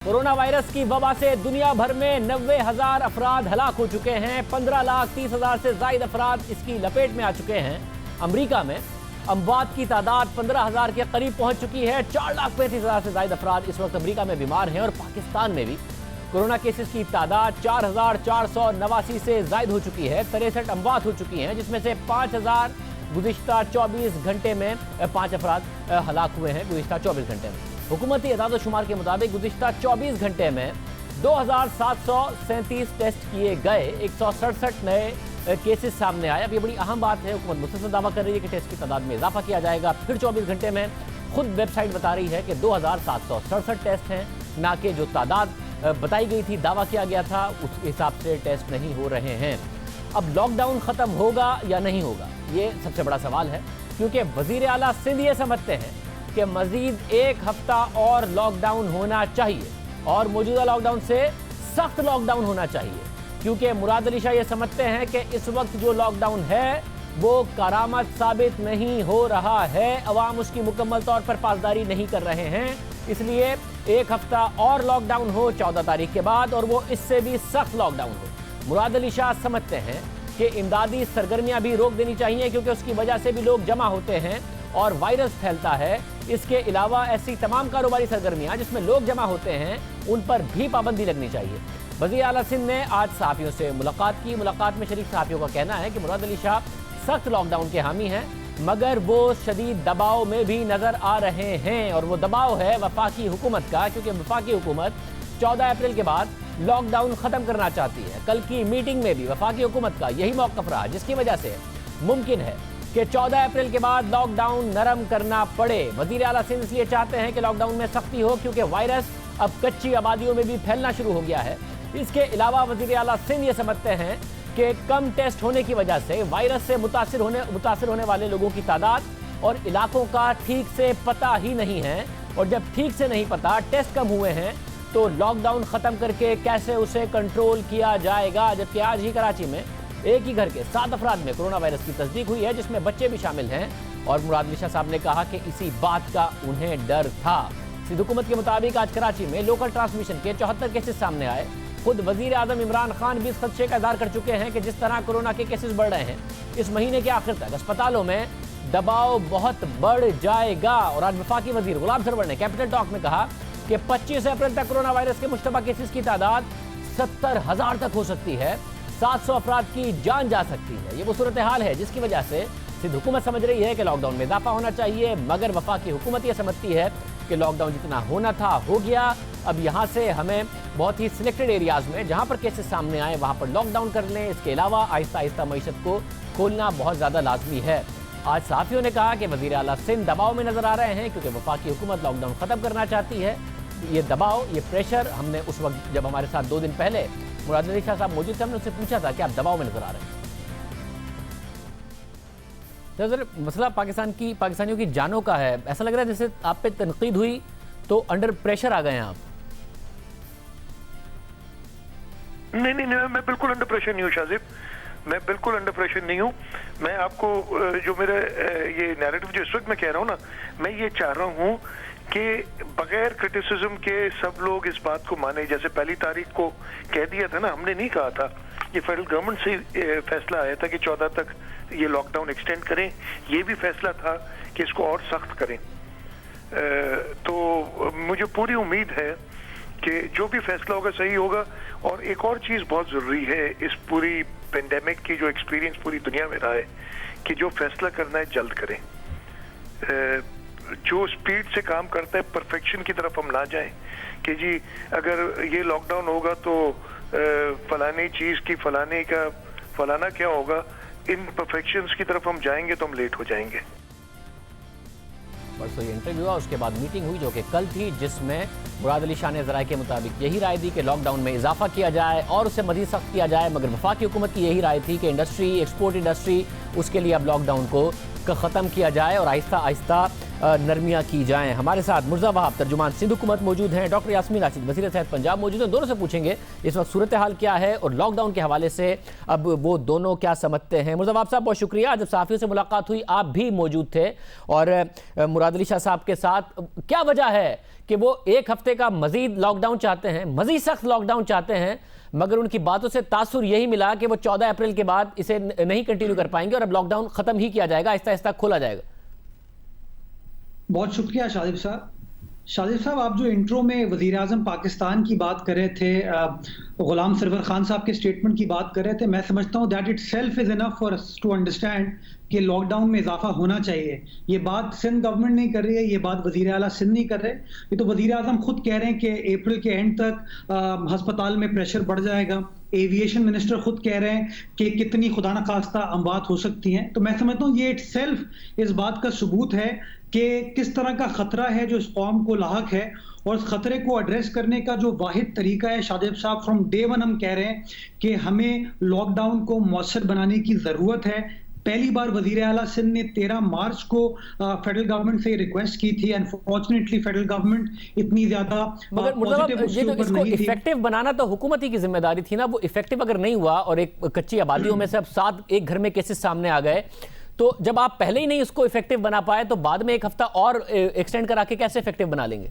Corona virus की वबा से दुनिया भर में 90,000 अफराद हलाक हो चुके हैं। 15,30,000 से ज़ायद अफराद इसकी लपेट में आ चुके हैं। अमरीका में अमवात की तादाद 15,000 के करीब पहुंच चुकी है। 4,35,000 से ज़ायद अफराद इस वक्त अमरीका में बीमार हैं और पाकिस्तान में भी कोरोना केसेस की तादाद 4,489 से ज़ायद हो चुकी है। 63 अमवात हो चुकी हैं, जिसमें से 5,000 गुज़िश्ता 24 घंटे में 5 अफराद हलाक हुए हैं गुज़िश्ता 24 घंटे में। हुकूमती एदाद-ओ-शुमार के मुताबिक गुज़िश्ता 24 घंटे में 2,737 टेस्ट किए गए, 167 नए केसेस सामने आए। अब ये बड़ी अहम बात है, हुकूमत मुसलसल दावा कर रही है कि टेस्ट की तादाद में इजाफा किया जाएगा। फिर 24 घंटे में खुद वेबसाइट बता रही है कि 2,767 टेस्ट हैं, ना कि जो तादाद बताई गई थी, दावा किया गया था, उस हिसाब से टेस्ट नहीं हो रहे हैं। अब लॉकडाउन ख़त्म होगा या नहीं होगा, ये सबसे बड़ा सवाल है, क्योंकि वज़ीर आला सिंध ये समझते हैं कि मज़ीद 1 हफ्ता और लॉकडाउन होना चाहिए और मौजूदा लॉकडाउन से सख्त लॉकडाउन होना चाहिए, क्योंकि मुराद अली शाह ये समझते हैं कि इस वक्त जो लॉकडाउन है वो करामत साबित नहीं हो रहा है। अवाम उसकी मुकम्मल तौर पर पासदारी नहीं कर रहे हैं, इसलिए 1 हफ्ता और लॉकडाउन हो 14 तारीख के बाद, और वो इससे भी सख्त लॉकडाउन हो। मुराद अली शाह समझते हैं कि इमदादी सरगर्मियाँ भी रोक देनी चाहिए, क्योंकि उसकी वजह से भी लोग जमा होते हैं और वायरस फैलता है। इसके अलावा ऐसी तमाम कारोबारी सरगर्मियाँ जिसमें लोग जमा होते हैं, उन पर भी पाबंदी लगनी चाहिए। वज़ीर आला सिंध ने आज सहाफ़ियों से मुलाकात की। मुलाकात में शरीक सहाफ़ियों का कहना है कि मुराद अली शाह सख्त लॉकडाउन के हामी हैं, मगर वो शदीद दबाव में भी नज़र आ रहे हैं, और वो दबाव है वफाकी हुकूमत का, क्योंकि वफाकी हुकूमत 14 अप्रैल के बाद लॉकडाउन ख़त्म करना चाहती है। कल की मीटिंग में भी वफाकी हुकूमत का यही मौक़िफ़ रहा, जिसकी वजह से मुमकिन है कि 14 अप्रैल के बाद लॉकडाउन नरम करना पड़े। वज़ीर आला सिंध इसलिए चाहते हैं कि लॉकडाउन में सख्ती हो, क्योंकि वायरस अब कच्ची आबादियों में भी फैलना शुरू हो गया है। इसके अलावा वज़ीर आला सिंध ये समझते हैं कि कम टेस्ट होने की वजह से वायरस से मुतासिर होने वाले लोगों की तादाद और इलाकों का ठीक से पता ही नहीं है, और जब ठीक से नहीं पता, टेस्ट कम हुए हैं, तो लॉकडाउन ख़त्म करके कैसे उसे कंट्रोल किया जाएगा। जबकि आज ही कराची में एक ही घर के 7 अफराद में कोरोना वायरस की तस्दीक हुई है, जिसमें बच्चे भी शामिल हैं, और मुराद अली शाह साहब ने कहा कि इसी बात का उन्हें डर था। सिंध हुकूमत के मुताबिक आज कराची में लोकल ट्रांसमिशन के 74 केसेस सामने आए। खुद वज़ीर आज़म इमरान खान भी इस खदशे का इज़हार कर चुके हैं कि जिस तरह कोरोना के केसेस बढ़ रहे हैं, इस महीने के आखिर तक अस्पतालों में दबाव बहुत बढ़ जाएगा। और आज वफाकी वज़ीर गुलाम सरवर ने कैपिटल टॉक में कहा कि 25 अप्रैल तक कोरोना वायरस के मुश्तबा केसेस की तादाद 70,000 तक हो सकती है, 700 अफराद की जान जा सकती है। ये वो सूरत हाल है जिसकी वजह से सिंध हुकूमत समझ रही है कि लॉकडाउन में इजाफा होना चाहिए, मगर वफाकी हुकूमत ये समझती है कि लॉकडाउन जितना होना था हो गया। अब यहाँ से हमें बहुत ही सिलेक्टेड एरियाज़ में जहाँ पर केसेस सामने आए वहाँ पर लॉकडाउन कर लें। इसके अलावा आहिस्ता आहिस्ता मईशत को खोलना बहुत ज़्यादा लाजमी है। आज सहाफ़ियों ने कहा कि वज़ीर आला सिंध दबाव में नज़र आ रहे हैं, क्योंकि वफाकी हुकूमत लॉकडाउन ख़त्म करना चाहती है। ये दबाव, ये प्रेशर, हमने उस वक्त जब हमारे साथ 2 दिन पहले मुराद अली शाह साहब मौजूद थे, हमने उससे पूछा था कि आप दबाव में नजर आ रहे हैं। तो सर, मसला पाकिस्तानियों की जानों का है। ऐसा लग रहा है जैसे आप पे तनकीद हुई तो अंडर प्रेशर आ गए हैं आप। नहीं, मैं बिल्कुल अंडर प्रेशर नहीं हूँ शाजिब, मैं बिल्कुल अंडर प्रेशर नहीं हूँ। मैं आपको जो मेरा ये नैरेटिव जो इस वक्त मैं कह रहा हूँ ना, मैं ये चाह रहा हूँ कि बगैर क्रिटिसिज्म के सब लोग इस बात को माने। जैसे पहली तारीख को कह दिया था ना, हमने नहीं कहा था, ये फेडरल गवर्नमेंट से फैसला आया था कि 14 तक ये लॉकडाउन एक्सटेंड करें। ये भी फैसला था कि इसको और सख्त करें। तो मुझे पूरी उम्मीद है कि जो भी फैसला होगा सही होगा। और एक और चीज़ बहुत ज़रूरी है इस पूरी पेंडेमिक की, जो एक्सपीरियंस पूरी दुनिया में रहा है, कि जो फैसला करना है जल्द करें। जो स्पीड से काम करता है, परफेक्शन की तरफ हम ना जाएं कि जी अगर ये लॉकडाउन होगा तो फलानी चीज़ की फलाना क्या होगा। इन परफेक्शंस की तरफ हम जाएंगे तो हम लेट हो जाएंगे। परसों ये इंटरव्यू हुआ, उसके बाद मीटिंग हुई जो कि कल थी, जिसमें मुराद अली शाह ने ज़राए के मुताबिक यही राय दी कि लॉकडाउन में इजाफा किया जाए और उसे मज़ीद सख्त किया जाए। मगर वफाकी हुकूमत की यही राय थी कि इंडस्ट्री, एक्सपोर्ट इंडस्ट्री, उसके लिए अब लॉकडाउन को ख़त्म किया जाए और आहिस्ता आहिस्ता नरमियाँ की जाएं। हमारे साथ मुर्जा वहाब तर्जुमान सिंध हुकूमत मौजूद हैं, डॉक्टर यास्मीन राशिद वज़ीर सेहत पंजाब मौजूद हैं। दोनों से पूछेंगे इस वक्त सूरत हाल क्या है और लॉकडाउन के हवाले से अब वो दोनों क्या समझते हैं। मुर्जा वहाब साहब बहुत शुक्रिया, जब सहाफ़ियों से मुलाकात हुई आप भी मौजूद थे और मुराद अली शाह साहब के साथ। क्या वजह है कि वो एक हफ्ते का मजीद लॉकडाउन चाहते हैं, मजीद सख्त लॉकडाउन चाहते हैं, मगर उनकी बातों से तासुर यही मिला कि वो 14 अप्रैल के बाद इसे नहीं कंटिन्यू कर पाएंगे और अब लॉकडाउन ख़त्म ही किया जाएगा, आहिस्ता आहिस्ता खोला जाएगा। बहुत शुक्रिया शादिब साहब। शादिब साहब, आप जो इंट्रो में वज़ीर आज़म पाकिस्तान की बात कर रहे थे, गुलाम सरवर खान साहब के स्टेटमेंट की बात कर रहे थे, मैं समझता हूँ that itself is enough for us to understand कि लॉकडाउन में इजाफा होना चाहिए। ये बात सिंध गवर्नमेंट नहीं कर रही है, ये बात वज़ीर आला सिंध नहीं कर रहे, ये तो वज़ीर आज़म खुद कह रहे हैं कि अप्रैल के एंड तक हस्पताल में प्रेशर बढ़ जाएगा। एविएशन मिनिस्टर खुद कह रहे हैं कि कितनी खुदा न खास्ता अमवात हो सकती हैं। तो मैं समझता हूँ ये इट सेल्फ इस बात का सबूत है कि किस तरह का खतरा है जो इस कौम को लाहक है, और उस खतरे को एड्रेस करने का जो वाहिद तरीका है शादिब साहब, फ्रॉम डे वन हम कह रहे हैं कि हमें लॉकडाउन को मौसर बनाने की ज़रूरत है। पहली बार वज़ीर आला सिंध ने 13 मार्च को फेडरल गवर्नमेंट से रिक्वेस्ट की थी। अनफॉर्चुनेटली फेडरल गवर्नमेंट इतनी ज्यादा इसको इफेक्टिव बनाना तो हुकूमत ही की जिम्मेदारी थी ना। वो इफेक्टिव अगर नहीं हुआ और एक कच्ची आबादियों में से अब 7 एक घर में केसेस सामने आ गए, तो जब आप पहले ही नहीं उसको इफेक्टिव बना पाए तो बाद में एक हफ्ता और एक्सटेंड करा के कैसे इफेक्टिव बना लेंगे?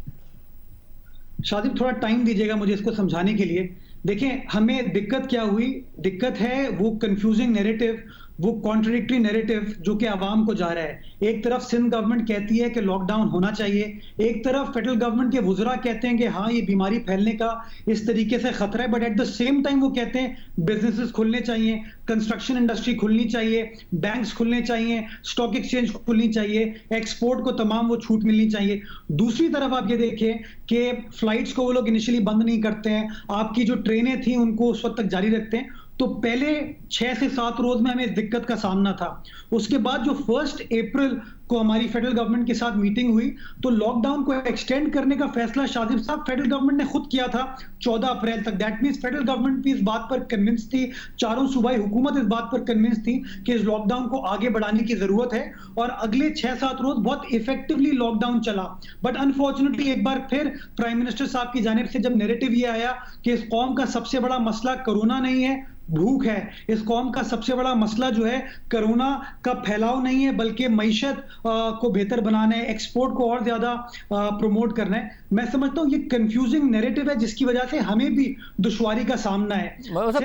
शादिब, थोड़ा टाइम दीजिएगा मुझे इसको समझाने के लिए। देखें, हमें दिक्कत क्या हुई, दिक्कत है वो कंफ्यूजिंग नैरेटिव, वो कॉन्ट्रडिक्टरी नैरेटिव जो कि आवाम को जा रहा है। एक तरफ सिंध गवर्नमेंट कहती है कि लॉकडाउन होना चाहिए, एक तरफ फेडरल गवर्नमेंट के वुज़रा कहते हैं कि हाँ ये बीमारी फैलने का इस तरीके से खतरा है, but at the same time वो कहते हैं बिजनेसेस खुलने चाहिए, कंस्ट्रक्शन इंडस्ट्री खुलनी चाहिए, बैंक्स खुलने चाहिए, स्टॉक एक्सचेंज खुलनी चाहिए, एक्सपोर्ट को तमाम वो छूट मिलनी चाहिए। दूसरी तरफ आप ये देखें कि फ्लाइट्स को वो लोग इनिशियली बंद नहीं करते हैं, आपकी जो ट्रेनें थी उनको उस वक्त तक जारी रखते हैं। तो पहले 6 से 7 रोज में हमें इस दिक्कत का सामना था। उसके बाद जो 1 अप्रैल को हमारी फेडरल गवर्नमेंट के साथ मीटिंग हुई तो लॉकडाउन को एक्सटेंड करने का फैसला शादिब साहब फेडरल गवर्नमेंट ने खुद किया था 14 अप्रैल तक। दैट मींस फेडरल गवर्नमेंट भी इस बात पर कन्विंस थी, चारों सूबाई हुकूमत इस बात पर कन्विंस थी कि इस लॉकडाउन को आगे बढ़ाने की जरूरत है, और अगले 6-7 रोज बहुत इफेक्टिवली लॉकडाउन चला। बट अनफॉर्चुनेटली एक बार फिर प्राइम मिनिस्टर साहब की जानिब से जब नैरेटिव ये आया कि इस कौम का सबसे बड़ा मसला कोरोना नहीं है, भूख है, इस कौम का सबसे बड़ा मसला जो है कोरोना का फैलाव नहीं है बल्कि मईशत को बेहतर बनाना है, एक्सपोर्ट को और ज्यादा प्रमोट करना है। मैं समझता हूँ ये कंफ्यूजिंग नैरेटिव है जिसकी वजह से हमें भी दुश्वारी का सामना है।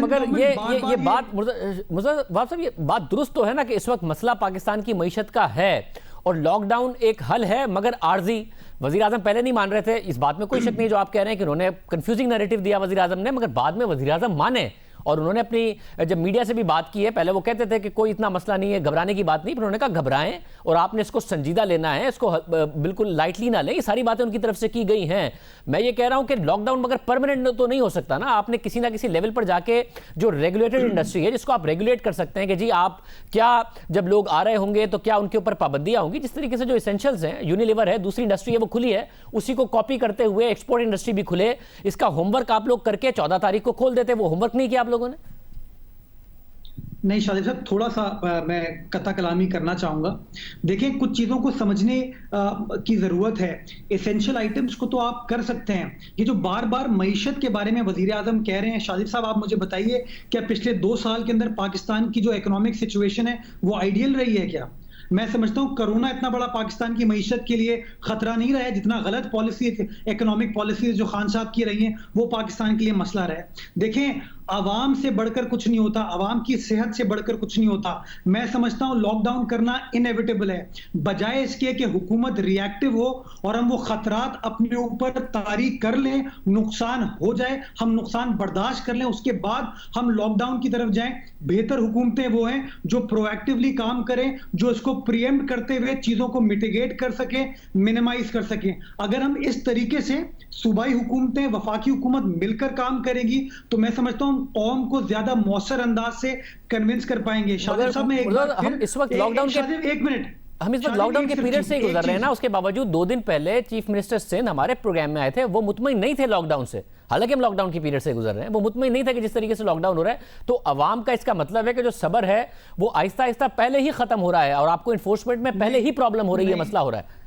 मगर ये बात मुर्जा वहाब साहब, ये बात दुरुस्त तो है ना कि इस वक्त मसला पाकिस्तान की मईशत का है और लॉकडाउन एक हल है, मगर आर्जी। वज़ीर आज़म पहले नहीं मान रहे थे, इस बात में कोई शक नहीं जो आप कह रहे हैं कि उन्होंने कंफ्यूजिंग नैरेटिव दिया वज़ीर आज़म ने, मगर बाद में वज़ीर आज़म माने और उन्होंने अपनी जब मीडिया से भी बात की है, पहले वो कहते थे कि कोई इतना मसला नहीं है, घबराने की बात नहीं, पर उन्होंने कहा घबराएं और आपने इसको संजीदा लेना है, इसको बिल्कुल लाइटली ना लें। ये सारी बातें उनकी तरफ से की गई हैं। मैं ये कह रहा हूं कि लॉकडाउन मगर परमानेंट तो नहीं हो सकता ना। आपने किसी ना किसी लेवल पर जाके जो रेगुलेटेड इंडस्ट्री है जिसको आप रेगुलेट कर सकते हैं कि जी आप क्या, जब लोग आ रहे होंगे तो क्या उनके ऊपर पाबंदियां होंगी। जिस तरीके से जो एसेंशियल्स हैं, यूनिलीवर है, दूसरी इंडस्ट्री है वो खुली है, उसी को कॉपी करते हुए एक्सपोर्ट इंडस्ट्री भी खुले। इसका होमवर्क आप लोग करके 14 तारीख को खोल देते, वो होमवर्क नहीं किया आप लोगों ने। नहीं शादिब साहब, थोड़ा सा मैं कता कलामी करना चाहूँगा। देखिए, कुछ चीज़ों को समझने की ज़रूरत है। एसेंशियल आइटम्स को तो आप कर सकते हैं, ये जो बार बार मईशत के बारे में वज़ीर आज़म कह रहे हैं, शादिब साहब आप मुझे बताइए क्या पिछले 2 साल के अंदर पाकिस्तान की जो इकोनॉमिक सिचुएशन है वो आइडियल रही है क्या? मैं समझता हूँ कोरोना इतना बड़ा पाकिस्तान की मईशत के लिए खतरा नहीं रहा है जितना गलत पॉलिसी, इकोनॉमिक पॉलिसीज जो खान साहब की रही हैं वो पाकिस्तान के लिए मसला रहा है। देखें, आवाम से बढ़कर कुछ नहीं होता, आवाम की सेहत से बढ़कर कुछ नहीं होता। मैं समझता हूं लॉकडाउन करना इनएविटेबल है, बजाय इसके कि हुकूमत रिएक्टिव हो और हम वो खतरात अपने ऊपर तारीख कर लें, नुकसान हो जाए, हम नुकसान बर्दाश्त कर लें, उसके बाद हम लॉकडाउन की तरफ जाएं। बेहतर हुकूमतें वो हैं जो प्रोएक्टिवली काम करें, जो इसको प्रीएम्प्ट करते हुए चीजों को मिटिगेट कर सकें, मिनिमाइज कर सकें। अगर हम इस तरीके से सूबाई हुकूमतें, वफाकी हुकूमत मिलकर काम करेगी तो मैं समझता हूं कौम को ज्यादा मौसर अंदाज से कन्विंस कर पाएंगे। शादिब साहब, मैं हम इस वक्त लॉकडाउन के हम इस वक्त लॉकडाउन के पीरियड से ही गुजर रहे हैं ना। उसके बावजूद 2 दिन पहले चीफ मिनिस्टर सिंध हमारे प्रोग्राम में आए थे, वो मुतमईन नहीं थे लॉकडाउन से, हालांकि हम लॉकडाउन के पीरियड से गुजर रहे हैं। वो मुतमईन नहीं था कि जिस तरीके से लॉकडाउन हो रहा है, तो अवाम का इसका मतलब है कि जो सब्र है वो आहिस्ता आहिस्ता पहले ही खत्म हो रहा है और आपको इन्फोर्समेंट में पहले ही प्रॉब्लम हो रही है, मसला हो रहा है।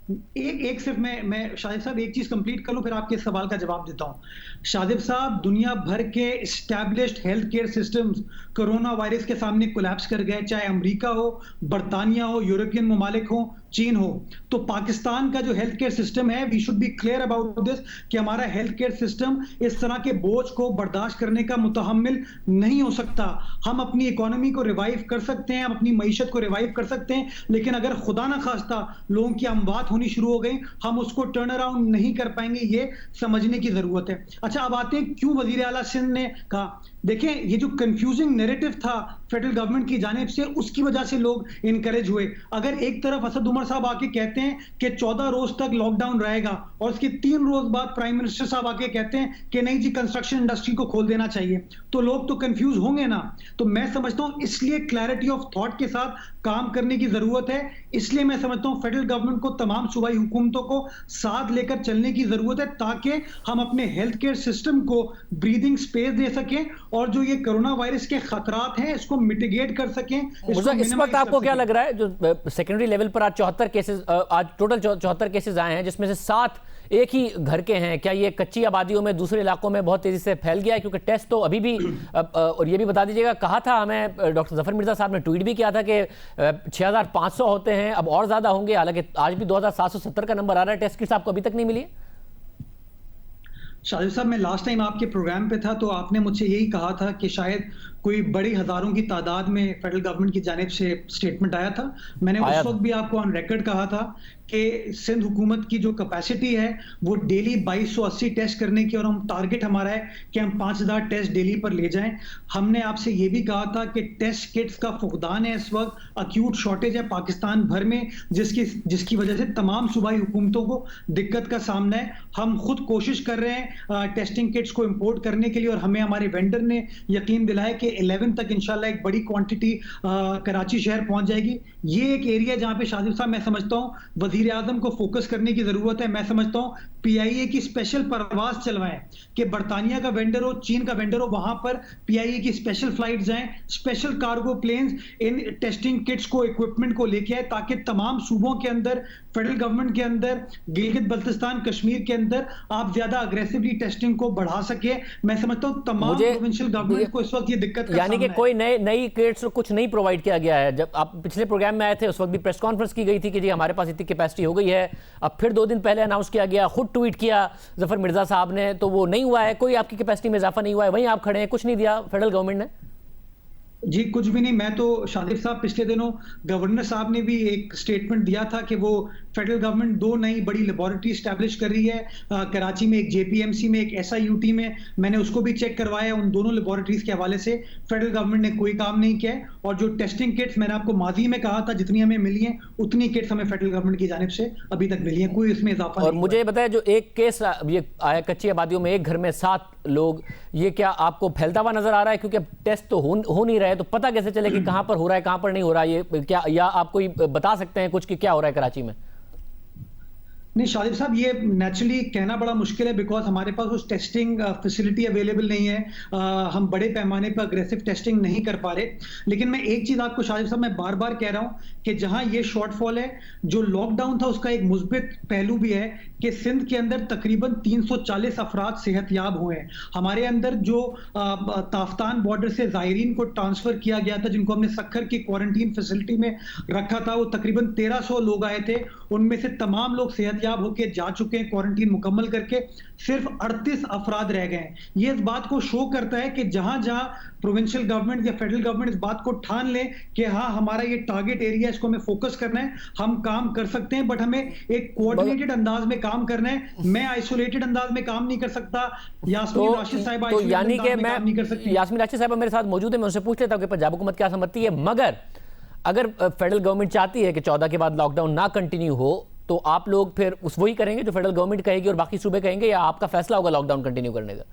एक सिर्फ मैं शाहिद साहब एक चीज कंप्लीट कर लूं, फिर आपके सवाल का जवाब देता हूं। शाहिद साहब, दुनिया भर के established health care systems corona virus के सामने कोलैप्स कर गए, चाहे अमेरिका हो, बर्तानिया हो, यूरोपियन ममालिक हो, चीन हो। तो पाकिस्तान का जो हेल्थ केयर सिस्टम है, we should be clear about this कि हमारा हेल्थ केयर सिस्टम इस तरह के बोझ को बर्दाश्त करने का मुतहम्मिल नहीं हो सकता। हम अपनी इकोनॉमी को रिवाइव कर सकते हैं, हम अपनी मईशत को रिवाइव कर सकते हैं, लेकिन अगर खुदा ना खास्ता लोगों की अमवात होनी शुरू हो गई, हम उसको टर्न अराउंड नहीं कर पाएंगे। ये समझने की जरूरत है। अच्छा, अब आते हैं क्यों वजीर आला सिंध ने कहा। देखें, ये जो कंफ्यूजिंग नैरेटिव था फेडरल गवर्नमेंट की जानिब से, उसकी वजह से लोग इनकरेज हुए। अगर एक तरफ असद उमर साहब आके कहते हैं कि 14 रोज तक लॉकडाउन रहेगा, और उसके 3 रोज बाद प्राइम मिनिस्टर साहब आके कहते हैं कि नहीं जी, कंस्ट्रक्शन इंडस्ट्री को खोल देना चाहिए, तो लोग तो कंफ्यूज होंगे ना। तो मैं समझता हूं इसलिए क्लैरिटी ऑफ थॉट के साथ काम करने की जरूरत है। इसलिए मैं समझता हूं फेडरल गवर्नमेंट को तमाम सूबाई हुकूमतों को साथ लेकर चलने की जरूरत है, ताकि हम अपने हेल्थ केयर सिस्टम को ब्रीदिंग स्पेस दे सकें, और जो ये कोरोना वायरस के खतरात हैं इसको मिटिगेट कर सकें। इस वक्त आपको क्या लग रहा है, जो सेकेंडरी लेवल पर आज 74 केसेस, आज टोटल 74 केसेस आए हैं, जिसमें से 7 एक ही घर के हैं, क्या ये कच्ची आबादियों में दूसरे इलाकों में बहुत तेजी से फैल गया है? क्योंकि टेस्ट तो अभी भी और ये भी बता दीजिएगा, कहा था हमें डॉक्टर जफर मिर्जा साहब ने ट्वीट भी किया था कि 6500 होते हैं, अब और ज्यादा होंगे। हालांकि आज भी 2770 का नंबर आ रहा है। टेस्ट किट्स आपको अभी तक नहीं मिली? शाहिद साहब, मैं लास्ट टाइम आपके प्रोग्राम पे था तो आपने मुझसे यही कहा था कि शायद कोई बड़ी हजारों की तादाद में फेडरल गवर्नमेंट की जानिब से स्टेटमेंट आया था। मैंने उस वक्त भी आपको ऑन रिकॉर्ड कहा था कि सिंध हुकूमत की जो कैपेसिटी है वो डेली 2280 टेस्ट करने की, और हम टारगेट हमारा है कि हम 5000 टेस्ट डेली पर ले जाएं। हमने आपसे ये भी कहा था कि टेस्ट किट्स का फुकदान है, इस वक्त अक्यूट शॉर्टेज है पाकिस्तान भर में, जिसकी वजह से तमाम सूबाई हुकूमतों को दिक्कत का सामना है। हम खुद कोशिश कर रहे हैं टेस्टिंग किट्स को इम्पोर्ट करने के लिए, और हमें हमारे वेंडर ने यकीन दिलाया कि 11 तक इंशाल्लाह एक बड़ी क्वांटिटी कराची शहर पहुंच जाएगी। ये एक एरिया जहां पे शाहिद साहब, मैं समझता हूं वजीर आजम को फोकस करने की जरूरत है। मैं समझता हूं पीआईए की स्पेशल परवाज चलवाएं कि बर्तानिया का वेंडर हो, चीन का वेंडर हो, वहां पर पीआईए की स्पेशल फ्लाइट जाएं, special cargo planes in testing kits को, इक्विपमेंट को लेके आए, ताकि तमाम सूबों के अंदर, फेडरल गवर्नमेंट के अंदर, गिलगित बल्तिस्तान कश्मीर के अंदर आप ज्यादा अग्रेसिवली टेस्टिंग को बढ़ा सके। मैं समझता हूं तमाम प्रोविंशियल गवर्नमेंट को इस वक्त ये दिक्कत का यानी कि कोई नई किट्स कुछ नहीं प्रोवाइड किया गया है। जब आप पिछले प्रोग्राम में आए थे उस वक्त भी प्रेस कॉन्फ्रेंस की गई थी कि जी हमारे पास इतनी कैपेसिटी हो गई है। अब फिर 2 दिन पहले अनाउंस किया गया, खुद ट्वीट किया जफर मिर्जा साहब ने, तो वो नहीं हुआ है, कोई आपकी कैपेसिटी में इजाफा नहीं हुआ है, वहीं आप खड़े हैं, कुछ नहीं दिया फेडरल गवर्नमेंट ने। जी कुछ भी नहीं। मैं तो शादिब साहब, पिछले दिनों गवर्नर साहब ने भी एक स्टेटमेंट दिया था कि वो फेडरल गवर्नमेंट 2 नई बड़ी लेबोरेटरी स्टैब्लिश कर रही है, कराची में एक जेपीएमसी में, एक एसआईयूटी में। मैंने उसको भी चेक करवाया। उन दोनों लेबोरेटरीज के हवाले से फेडरल गवर्नमेंट ने कोई काम नहीं किया है। और जो टेस्टिंग किट्स मैंने आपको माजी में कहा था जितनी हमें मिली हैं, उतनी किट्स हमें फेडरल गवर्नमेंट की जानिब से अभी तक मिली हैं, कोई इसमें इजाफा नहीं। और मुझे बताया, जो एक केस ये आया कच्ची आबादियों में, एक घर में 7 लोग, ये क्या आपको फैलता हुआ नजर आ रहा है? क्योंकि अब टेस्ट तो हो नहीं रहे, तो पता कैसे चले कि कहां पर हो रहा है, कहां पर नहीं हो रहा है? ये क्या, या आप कोई बता सकते हैं कुछ कि क्या हो रहा है कराची में? नहीं शादिब साहब, ये नेचुरली कहना बड़ा मुश्किल है, बिकॉज हमारे पास उस टेस्टिंग फैसिलिटी अवेलेबल नहीं है। हम बड़े पैमाने पर अग्रेसिव टेस्टिंग नहीं कर पा रहे। लेकिन मैं एक चीज आपको शादिब साहब मैं बार बार कह रहा हूं कि जहां ये शॉर्टफॉल है, जो लॉकडाउन था उसका एक मुस्बित पहलू भी है कि सिंध के अंदर तकरीबन 340 अफराद सेहतयाब हुए हैं। हमारे अंदर जो ताफ्तान बॉर्डर से ज़ायरीन को ट्रांसफर किया गया था, जिनको हमने सक्खर की क्वारंटीन फैसिलिटी में रखा था, वो तकरीबन 1300 लोग आए थे। उनमें से तमाम लोग सेहतयाब होकर जा चुके हैं क्वारंटीन मुकम्मल करके, सिर्फ 38 अफराद रह गए हैं। ये इस बात को शो करता है कि जहां जहां प्रोविंशियल गवर्नमेंट या फेडरल गवर्नमेंट इस बात को ठान ले कि हाँ हमारा ये टारगेट एरिया, इसको हमें फोकस करना है, हम काम कर सकते हैं, बट हमें एक कोऑर्डिनेटेड अंदाज में काम करना है। मैं आइसोलेटेड अंदाज में काम नहीं कर सकता, यास्मीन राशिद साहिबा तो यानी कि मैं नहीं कर सकती। यास्मीन राशिद साहिबा मेरे साथ मौजूद है, मैं उनसे पूछ लेता हूं कि पंजाब हुकूमत क्या समझती है। मगर अगर फेडरल गवर्नमेंट चाहती है कि 14 के बाद लॉकडाउन ना कंटिन्यू हो, तो आप लोग फिर वही करेंगे जो फेडरल गवर्नमेंट कहेगी और बाकी सूबे कहेंगे, या आपका फैसला होगा लॉकडाउन कंटिन्यू करने का?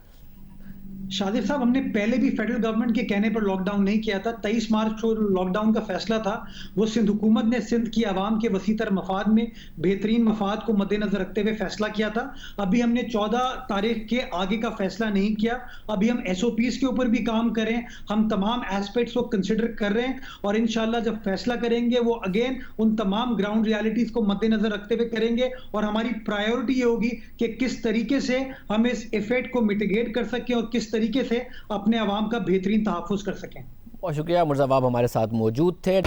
शादिर साहब, हमने पहले भी फेडरल गवर्नमेंट के कहने पर लॉकडाउन नहीं किया था। 23 मार्च को लॉकडाउन का फैसला था, वो सिंध हुकूमत ने सिंध की आवाम के वसीतर मफाद में बेहतरीन मफाद को मद्देनजर रखते हुए फैसला किया था। अभी हमने 14 तारीख के आगे का फैसला नहीं किया। अभी हम SOPs के ऊपर भी काम करें, हम तमाम एस्पेक्ट्स को कंसिडर कर रहे हैं और इंशाल्लाह जब फैसला करेंगे वो अगेन उन तमाम ग्राउंड रियलिटीज को मद्देनजर रखते हुए करेंगे और हमारी प्रायोरिटी ये होगी कि किस तरीके से हम इस इफेक्ट को मिटिगेट कर सकें और किस तरीके से अपने अवाम का बेहतरीन तहफ़्फ़ुज़ कर सकें। बहुत शुक्रिया, मुर्ज़ा अवाब हमारे साथ मौजूद थे।